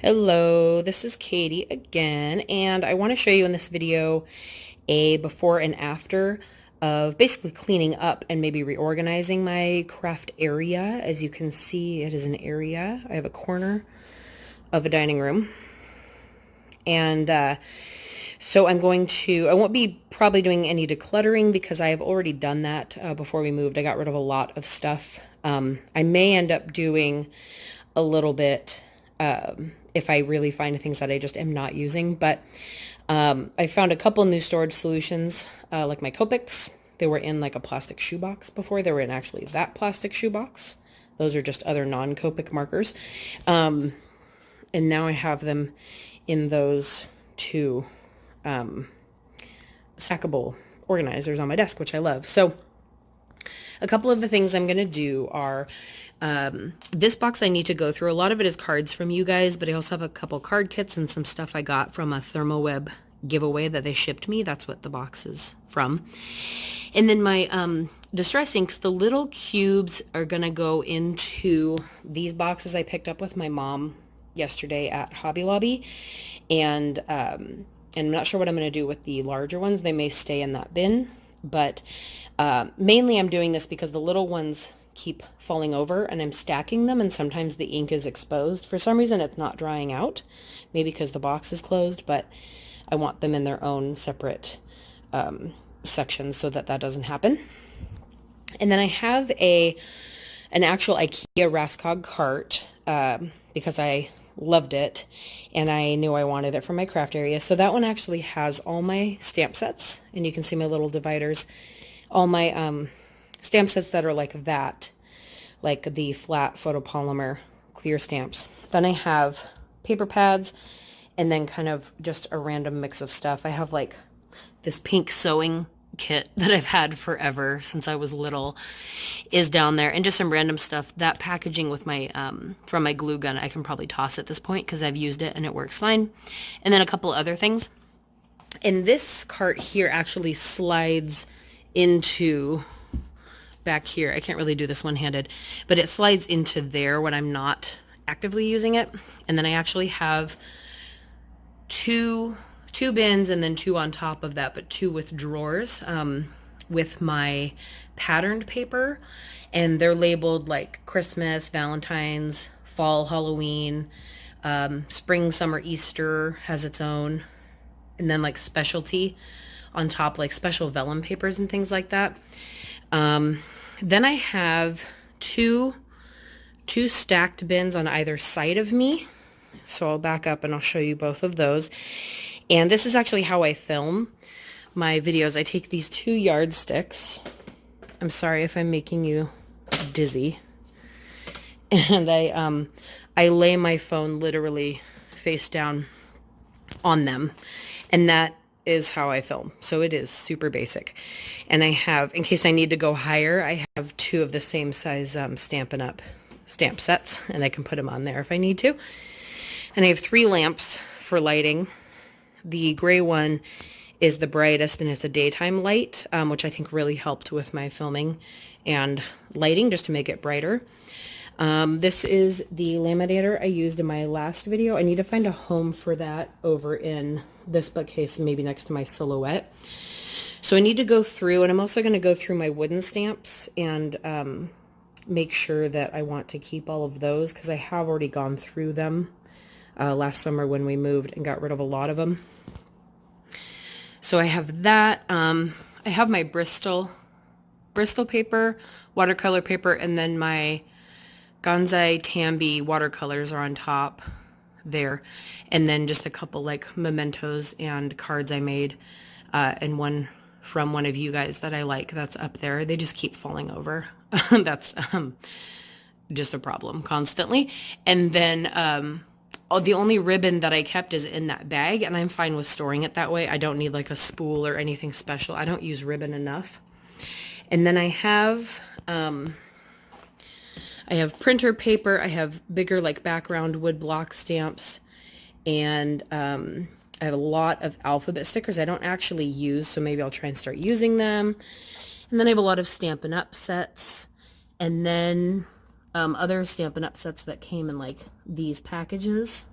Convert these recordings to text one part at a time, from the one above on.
Hello, this is Katie again, and I want to show you in this video a before and after of basically cleaning up and maybe reorganizing my craft area. As you can see, it is an area. I have a corner of a dining room, and so I won't be probably doing any decluttering because I have already done that before we moved. I got rid of a lot of stuff. I may end up doing a little bit if I really find things that I just am not using. But I found a couple new storage solutions, like my Copics. They were in like a plastic shoebox before. They were in actually that plastic shoebox. Those are just other non-Copic markers. And now I have them in those two stackable organizers on my desk, which I love. So a couple of the things I'm going to do are this box I need to go through. A lot of it is cards from you guys, but I also have a couple card kits and some stuff I got from a ThermoWeb giveaway that they shipped me. That's what the box is from. And then my Distress inks, the little cubes are going to go into these boxes I picked up with my mom yesterday at Hobby Lobby. And I'm not sure what I'm going to do with the larger ones. They may stay in that bin. But mainly I'm doing this because the little ones keep falling over and I'm stacking them, and sometimes the ink is exposed. For some reason it's not drying out, maybe because the box is closed, but I want them in their own separate sections so that doesn't happen. And then I have an actual IKEA Raskog cart because I loved it and I knew I wanted it for my craft area. So that one actually has all my stamp sets, and you can see my little dividers, all my stamp sets that are like that, like the flat photopolymer clear stamps. Then I have paper pads and then kind of just a random mix of stuff. I have like this pink sewing kit that I've had forever since I was little is down there, and just some random stuff. That packaging with my from my glue gun I can probably toss at this point because I've used it and it works fine. And then a couple other things. And this cart here actually slides into back here. I can't really do this one-handed, but it slides into there when I'm not actively using it. And then I actually have two bins and then two on top of that, but two with drawers with my patterned paper, and they're labeled like Christmas, Valentine's, fall, Halloween, spring, summer, Easter has its own, and then like specialty on top, like special vellum papers and things like that. Then I have two stacked bins on either side of me. So I'll back up and I'll show you both of those. And this is actually how I film my videos. I take these two yardsticks. I'm sorry if I'm making you dizzy. And I lay my phone literally face down on them. And that is how I film. So it is super basic. And I have, in case I need to go higher, I have two of the same size Stampin' Up! Stamp sets, and I can put them on there if I need to. And I have 3 lamps for lighting. The gray one is the brightest, and it's a daytime light, which I think really helped with my filming and lighting, just to make it brighter. This is the laminator I used in my last video. I need to find a home for that over in this bookcase, maybe next to my silhouette. So I need to go through, and I'm also going to go through my wooden stamps and make sure that I want to keep all of those, because I have already gone through them last summer when we moved and got rid of a lot of them. So I have that. I have my Bristol paper, watercolor paper, and then my Gonzai Tambi watercolors are on top there. And then just a couple like mementos and cards I made, and one from one of you guys that I like that's up there. They just keep falling over. That's just a problem constantly. And then the only ribbon that I kept is in that bag, and I'm fine with storing it that way. I don't need like a spool or anything special. I don't use ribbon enough. And then I have printer paper. I have bigger like background wood block stamps, and I have a lot of alphabet stickers I don't actually use, so maybe I'll try and start using them. And then I have a lot of Stampin' Up! Sets, and then other Stampin' Up! Sets that came in like these packages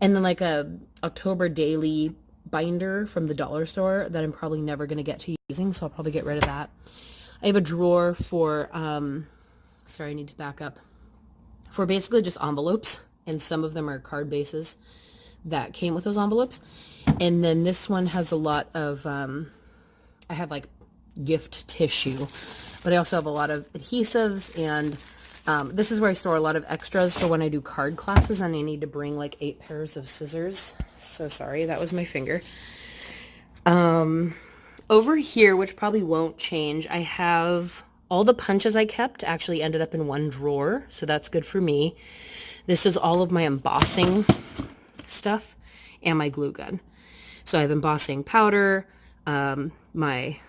And then like a October daily binder from the dollar store that I'm probably never going to get to using, so I'll probably get rid of that. I have a drawer for, sorry, I need to back up, for basically just envelopes, and some of them are card bases that came with those envelopes. And then this one has a lot of, I have like gift tissue, but I also have a lot of adhesives, and this is where I store a lot of extras for when I do card classes and I need to bring like 8 pairs of scissors. So sorry, that was my finger. Over here, which probably won't change, I have all the punches I kept actually ended up in one drawer, so that's good for me. This is all of my embossing stuff and my glue gun. So I have embossing powder, my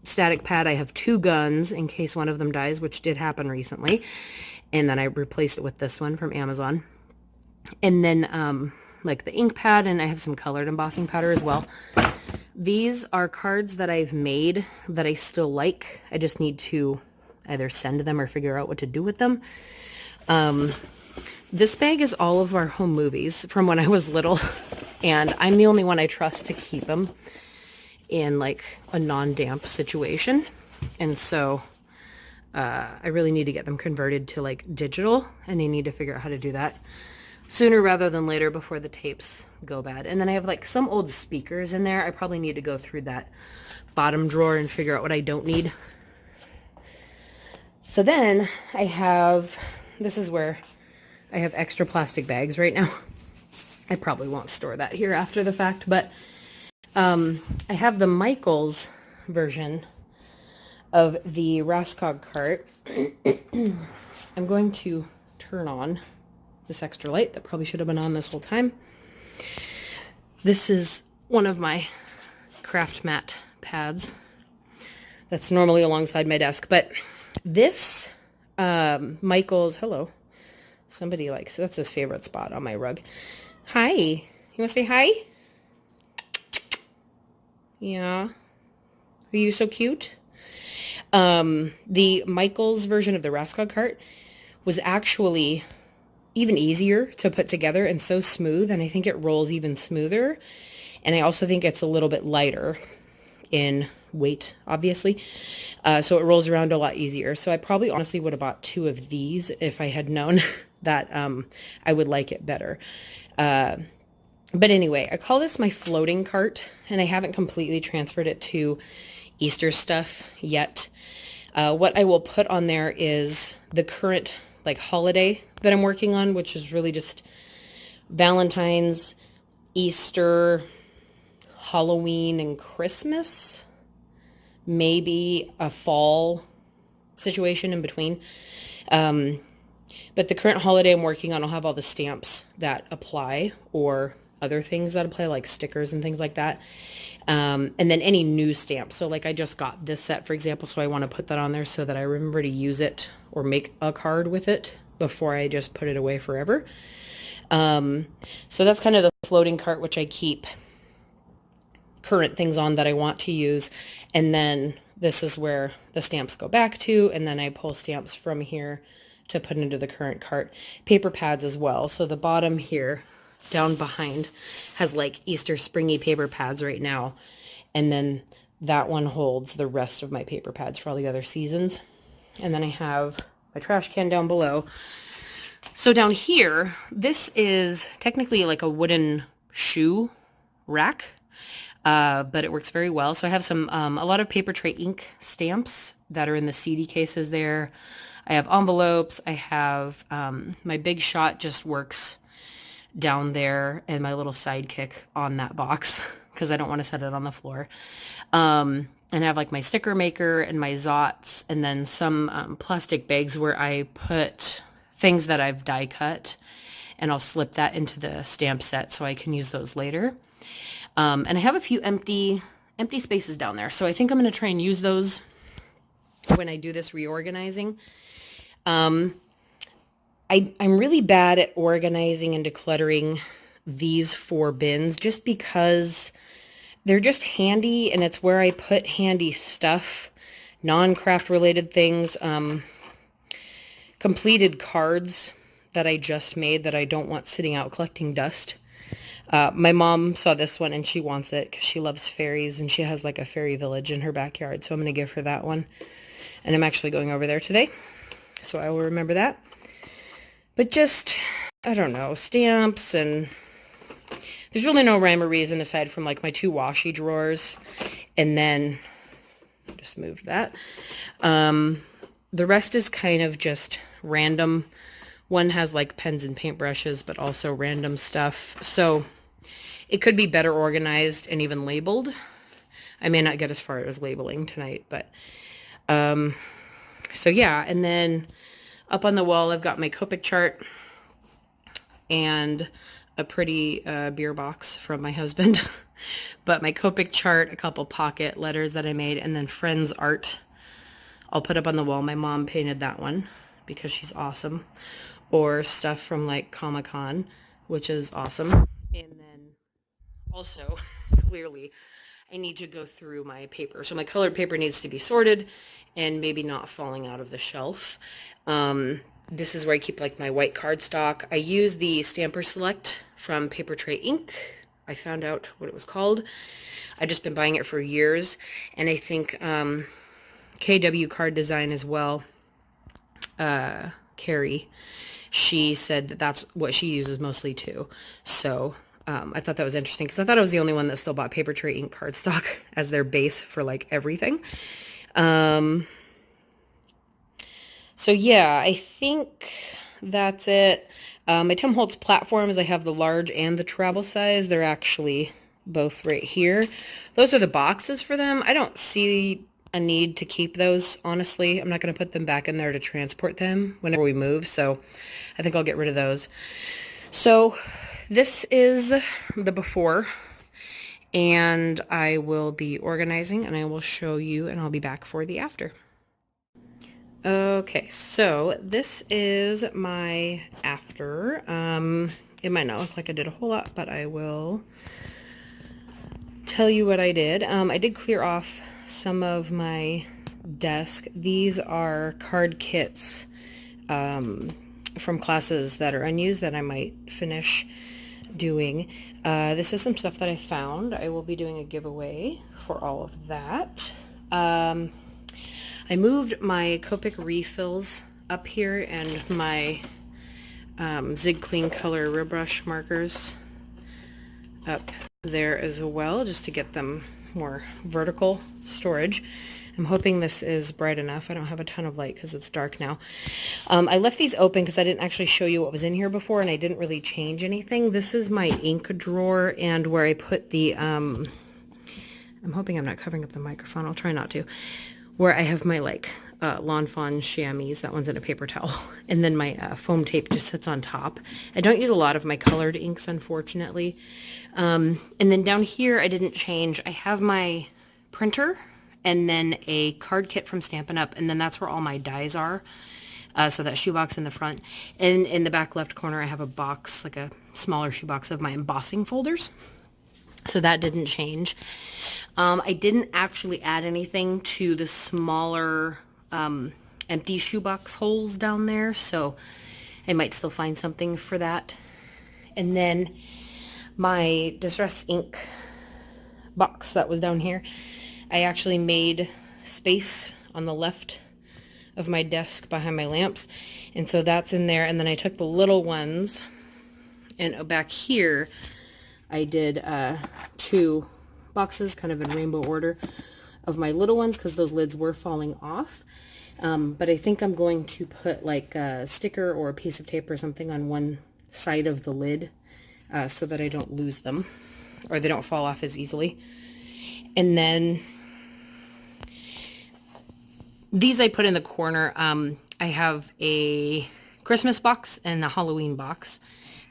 static pad. I have 2 guns in case one of them dies, which did happen recently. And then I replaced it with this one from Amazon. And then like the ink pad, and I have some colored embossing powder as well. These are cards that I've made that I still like. I just need to either send them or figure out what to do with them. This bag is all of our home movies from when I was little, and I'm the only one I trust to keep them in like a non-damp situation. And so I really need to get them converted to like digital, and I need to figure out how to do that sooner rather than later before the tapes go bad. And then I have like some old speakers in there. I probably need to go through that bottom drawer and figure out what I don't need. So then I have, this is where I have extra plastic bags right now. I probably won't store that here after the fact, but I have the Michaels version of the Raskog cart. I'm going to turn on this extra light that probably should have been on this whole time. This is one of my craft mat pads that's normally alongside my desk, but this Michaels, hello, somebody likes, that's his favorite spot on my rug. Hi, you want to say hi? Yeah, are you so cute? The Michaels version of the Raskog cart was actually even easier to put together and so smooth, and I think it rolls even smoother. And I also think it's a little bit lighter in weight, obviously. So it rolls around a lot easier. So I probably honestly would have bought 2 of these if I had known that I would like it better. But anyway, I call this my floating cart, and I haven't completely transferred it to Easter stuff yet. What I will put on there is the current like holiday that I'm working on, which is really just Valentine's, Easter, Halloween, and Christmas. Maybe a fall situation in between. But the current holiday I'm working on, I'll have all the stamps that apply, or other things that apply, like stickers and things like that. And then any new stamps. So like I just got this set, for example, so I want to put that on there so that I remember to use it or make a card with it before I just put it away forever. So that's kind of the floating cart, which I keep current things on that I want to use. And then this is where the stamps go back to, and then I pull stamps from here to put into the current cart. Paper pads as well. So the bottom here, down behind, has like Easter springy paper pads right now. And then that one holds the rest of my paper pads for all the other seasons. And then I have my trash can down below. So down here, this is technically like a wooden shoe rack, but it works very well. So I have some, a lot of paper tray ink stamps that are in the CD cases there. I have envelopes. I have, my Big Shot just works down there, and my little sidekick on that box because I don't want to set it on the floor. And I have like my sticker maker and my Zots, and then some plastic bags where I put things that I've die cut, and I'll slip that into the stamp set so I can use those later. And I have a few empty spaces down there, so I think I'm going to try and use those when I do this reorganizing. I'm really bad at organizing and decluttering these 4 bins just because they're just handy, and it's where I put handy stuff, non-craft related things, completed cards that I just made that I don't want sitting out collecting dust. My mom saw this one and she wants it because she loves fairies and she has like a fairy village in her backyard. So I'm going to give her that one. And I'm actually going over there today. So I will remember that. But just, I don't know, stamps, and there's really no rhyme or reason aside from like my 2 washi drawers. And then, just moved that. The rest is kind of just random. One has like pens and paintbrushes, but also random stuff. So it could be better organized and even labeled. I may not get as far as labeling tonight, but so yeah. And then up on the wall, I've got my Copic chart and a pretty beer box from my husband. But my Copic chart, a couple pocket letters that I made, and then friends art I'll put up on the wall. My mom painted that one because she's awesome. Or stuff from like Comic-Con, which is awesome. And then also, clearly, I need to go through my paper. So my colored paper needs to be sorted and maybe not falling out of the shelf. This is where I keep like my white cardstock. I use the Stamper Select from Paper Tray Ink. I found out what it was called. I've just been buying it for years. And I think KW Card Design as well, Carrie, she said that that's what she uses mostly too. So I thought that was interesting because I thought I was the only one that still bought Paper Tray Ink cardstock as their base for like everything. So yeah, I think that's it. My Tim Holtz platforms, I have the large and the travel size. They're actually both right here. Those are the boxes for them. I don't see a need to keep those, honestly. I'm not going to put them back in there to transport them whenever we move, so I think I'll get rid of those. So this is the before, and I will be organizing, and I will show you, and I'll be back for the after. Okay, so this is my after. It might not look like I did a whole lot, but I will tell you what I did. I did clear off some of my desk. These are card kits from classes that are unused that I might finish doing. This is some stuff that I found. I will be doing a giveaway for all of that. I moved my Copic refills up here and my Zig Clean Color Real Brush markers up there as well, just to get them more vertical storage. I'm hoping this is bright enough. I don't have a ton of light because it's dark now. I left these open because I didn't actually show you what was in here before, and I didn't really change anything. This is my ink drawer and where I put the, I'm hoping I'm not covering up the microphone. I'll try not to. Where I have my like Lawn Fawn chamois. That one's in a paper towel. And then my foam tape just sits on top. I don't use a lot of my colored inks, unfortunately. And then down here, I didn't change. I have my printer and then a card kit from Stampin' Up! And then that's where all my dies are. So that shoebox in the front. And in the back left corner, I have a box, like a smaller shoebox of my embossing folders. So that didn't change. I didn't actually add anything to the smaller empty shoebox holes down there, so I might still find something for that. And then my Distress ink box that was down here, I actually made space on the left of my desk behind my lamps, and so that's in there. And then I took the little ones, and back here I did 2 boxes kind of in rainbow order of my little ones because those lids were falling off. But I think I'm going to put like a sticker or a piece of tape or something on one side of the lid so that I don't lose them or they don't fall off as easily. And then these I put in the corner. I have a Christmas box and a Halloween box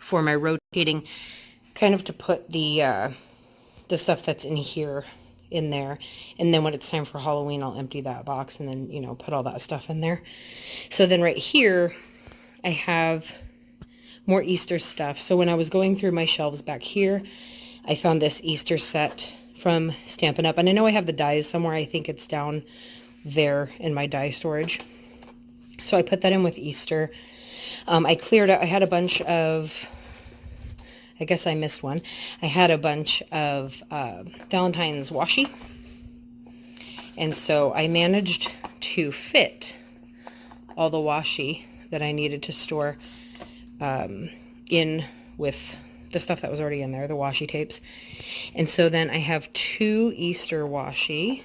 for my rotating, kind of to put the stuff that's in here in there. And then when it's time for Halloween, I'll empty that box and then, you know, put all that stuff in there. So then right here, I have more Easter stuff. So when I was going through my shelves back here, I found this Easter set from Stampin' Up! And I know I have the dies somewhere. I think it's down there in my die storage. So I put that in with Easter. I cleared out, I had a bunch of, I guess I missed one. I had a bunch of Valentine's washi. And so I managed to fit all the washi that I needed to store in with the stuff that was already in there, the washi tapes. And so then I have 2 Easter washi,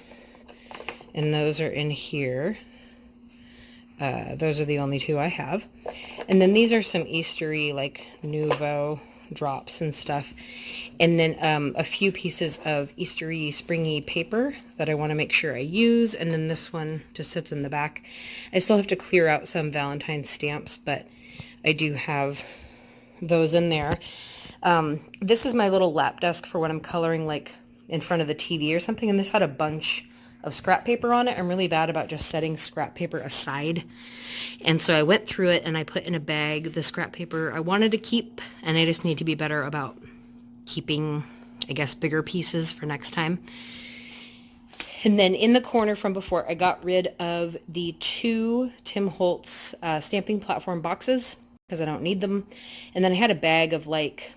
and those are in here. Those are the only 2 I have. And then these are some Eastery, like Nuvo drops and stuff. And then a few pieces of Eastery springy paper that I want to make sure I use. And then this one just sits in the back. I still have to clear out some Valentine's stamps, but I do have those in there. This is my little lap desk for when I'm coloring like in front of the TV or something. And this had a bunch of scrap paper on it. I'm really bad about just setting scrap paper aside. And so I went through it and I put in a bag the scrap paper I wanted to keep. And I just need to be better about keeping, I guess, bigger pieces for next time. And then in the corner from before, I got rid of the 2 Tim Holtz stamping platform boxes because I don't need them. And then I had a bag of like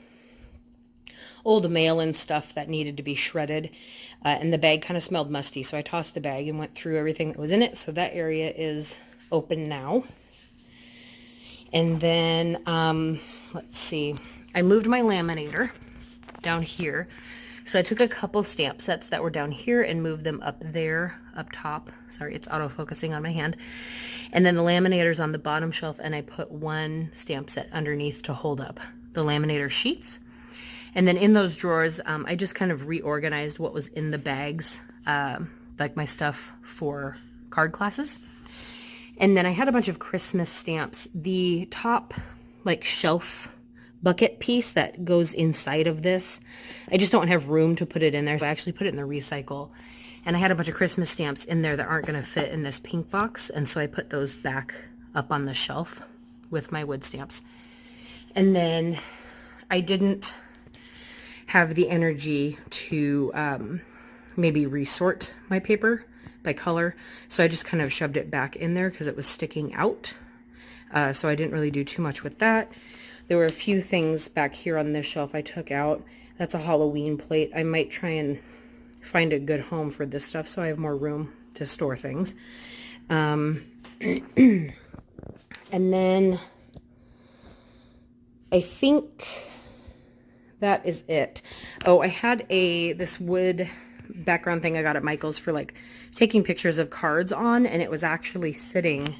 old mail and stuff that needed to be shredded. And the bag kind of smelled musty. So I tossed the bag and went through everything that was in it. So that area is open now. And then, let's see, I moved my laminator down here. So I took a couple stamp sets that were down here and moved them up there, up top. Sorry, it's auto-focusing on my hand. And then the laminator's on the bottom shelf, and I put 1 stamp set underneath to hold up the laminator sheets. And then in those drawers, I just kind of reorganized what was in the bags, like my stuff for card classes. And then I had a bunch of Christmas stamps. The top, like, shelf bucket piece that goes inside of this, I just don't have room to put it in there, so I actually put it in the recycle. And I had a bunch of Christmas stamps in there that aren't going to fit in this pink box, and so I put those back up on the shelf with my wood stamps. And then I didn't have the energy to maybe resort my paper by color, so I just kind of shoved it back in there because it was sticking out. So I didn't really do too much with that. There were a few things back here on this shelf I took out. That's a Halloween plate. I might try and find a good home for this stuff so I have more room to store things. And then I think that is it. Oh, I had this wood background thing I got at Michael's for like taking pictures of cards on, and it was actually sitting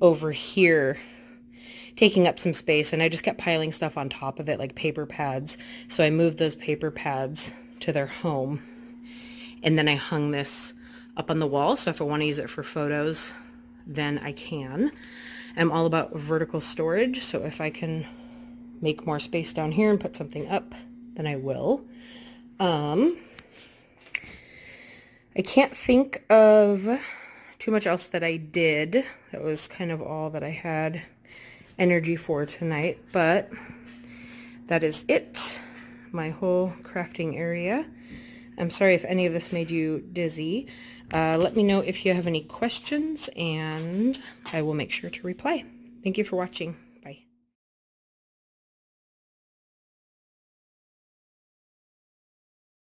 over here taking up some space, and I just kept piling stuff on top of it, like paper pads. So I moved those paper pads to their home, and then I hung this up on the wall, so if I want to use it for photos, then I can. I'm all about vertical storage, so if I can make more space down here and put something up, then I will. I can't think of too much else that I did. That was kind of all that I had energy for tonight, but that is it. My whole crafting area. I'm sorry if any of this made you dizzy. Let me know if you have any questions, and I will make sure to reply. Thank you for watching.